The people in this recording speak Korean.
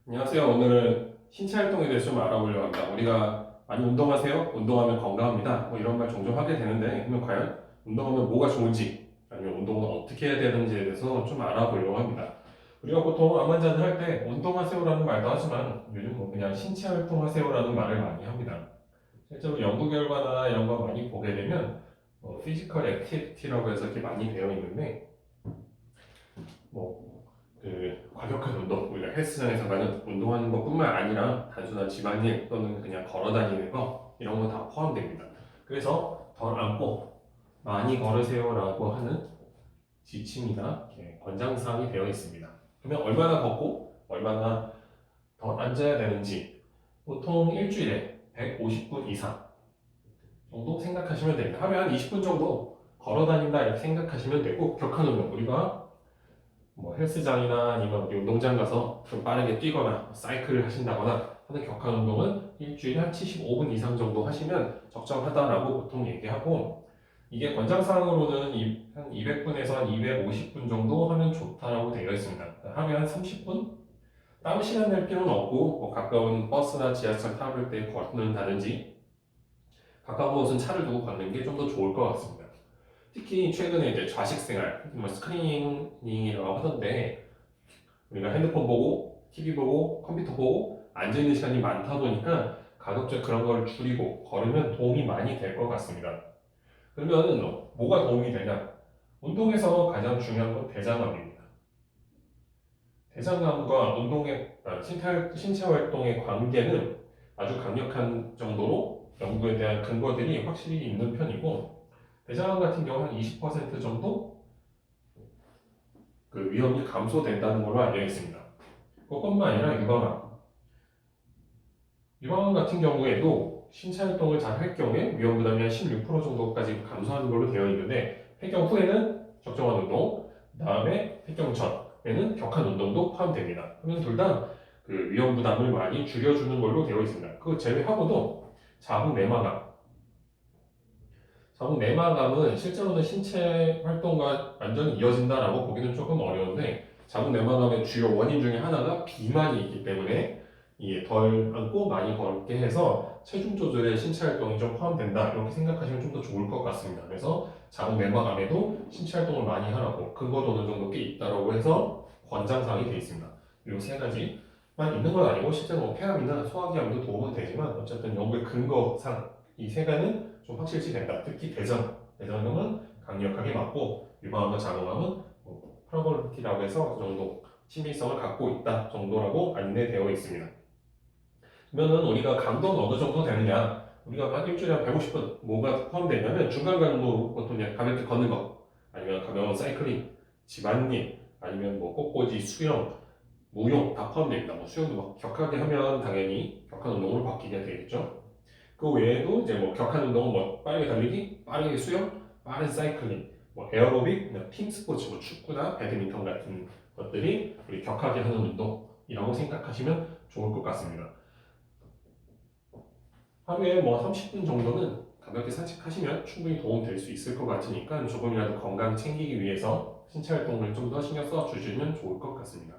안녕하세요. 오늘은 신체 활동에 대해서 좀 알아보려고 합니다. 우리가 많이 운동하세요? 운동하면 건강합니다. 뭐 이런 말 종종 하게 되는데, 그러면 과연 운동하면 뭐가 좋은지, 아니면 운동은 어떻게 해야 되는지에 대해서 좀 알아보려고 합니다. 우리가 보통 암 환자들 할 때 운동하세요라는 말도 하지만 요즘 뭐 그냥 신체 활동하세요라는 말을 많이 합니다. 실제로 연구 결과나 이런 거 많이 보게 되면 피지컬 액티비티라고 해서 이렇게 많이 되어 있는데 뭐 과격한 운동, 우리가 헬스장에서 가는 운동하는 것뿐만 아니라 단순한 집안일 또는 그냥 걸어 다니는 거 이런 거 다 포함됩니다. 그래서 덜 앉고 많이 걸으세요라고 하는 지침이나 권장사항이 되어 있습니다. 그러면 얼마나 걷고 얼마나 더 앉아야 되는지 보통 일주일에 150분 이상 정도 생각하시면 됩니다. 하루에 한 20분 정도 걸어 다닌다 이렇게 생각하시면 되고, 격한 운동, 우리가 뭐 헬스장이나 아니면 어디 운동장 가서 좀 빠르게 뛰거나 사이클을 하신다거나 하는 격한 운동은 일주일에 한 75분 이상 정도 하시면 적정하다라고 보통 얘기하고, 이게 권장사항으로는 한 200분에서 한 250분 정도 하면 좋다라고 되어 있습니다. 하루에 한 30분? 따로 시간 낼 필요는 없고, 뭐 가까운 버스나 지하철 타볼 때 걷는다든지 가까운 곳은 차를 두고 걷는 게 좀 더 좋을 것 같습니다. 특히 최근에 이제 좌식 생활, 뭐 스크리닝이라고 하던데, 우리가 핸드폰 보고, TV 보고, 컴퓨터 보고 앉아있는 시간이 많다 보니까 가급적 그런 걸 줄이고 걸으면 도움이 많이 될 것 같습니다. 그러면 뭐가 도움이 되냐? 운동에서 가장 중요한 건 대장암입니다. 대장암과 신체 활동의 관계는 아주 강력한 정도로 연구에 대한 근거들이 확실히 있는 편이고, 대장암 같은 경우 한 20% 정도 그 위험이 감소된다는 걸로 알려 있습니다. 그것뿐만 아니라 유방암 같은 경우에도 신체 활동을 잘 할 경우에 위험 부담이 한 16% 정도까지 감소하는 걸로 되어 있는데, 폐경 후에는 적정한 운동, 그 다음에 폐경 전에는 격한 운동도 포함됩니다. 그러면 둘 다 그 위험 부담을 많이 줄여주는 걸로 되어 있습니다. 그거 제외하고도 자궁 내막암, 자궁 내막암은 실제로는 신체 활동과 완전히 이어진다라고 보기는 조금 어려운데, 자궁 내막암의 주요 원인 중에 하나가 비만이 있기 때문에 이게 덜 앉고 많이 걷게 해서 체중 조절에 신체 활동이 좀 포함된다 이렇게 생각하시면 좀 더 좋을 것 같습니다. 그래서 자궁 내막암에도 신체 활동을 많이 하라고 근거도 어느 정도 꽤 있다라고 해서 권장사항이 되어 있습니다. 이 세 가지만 있는 건 아니고 실제로 뭐 폐암이나 소화기암도 도움은 되지만, 어쨌든 연구의 근거상 이 세 가지는 좀 확실시 된다. 특히 대장암은 강력하게 맞고, 유방암과 자궁암은 프라볼티라고 해서 그 정도 신빙성을 갖고 있다 정도라고 안내되어 있습니다. 그러면은 우리가 강도는 어느 정도 되느냐? 우리가 한 일주일에 한 150분 뭐가 포함되냐면, 중간간도 보통 그냥 가볍게 걷는 거, 아니면 가벼운 사이클링, 집안일, 아니면 뭐 꽃꽂이, 수영, 무용 다 포함됩니다. 뭐 수영도 막 격하게 하면 당연히 격한 운동으로 바뀌게 되겠죠. 그 외에도 이제 뭐 격한 운동은 뭐 빠르게 달리기, 빠르게 수영, 빠른 사이클링, 뭐 에어로빅, 팀 스포츠, 뭐 축구나 배드민턴 같은 것들이 우리 격하게 하는 운동이라고 생각하시면 좋을 것 같습니다. 하루에 뭐 30분 정도는 가볍게 산책하시면 충분히 도움 될 수 있을 것 같으니까, 조금이라도 건강 챙기기 위해서 신체 활동을 좀 더 신경 써 주시면 좋을 것 같습니다.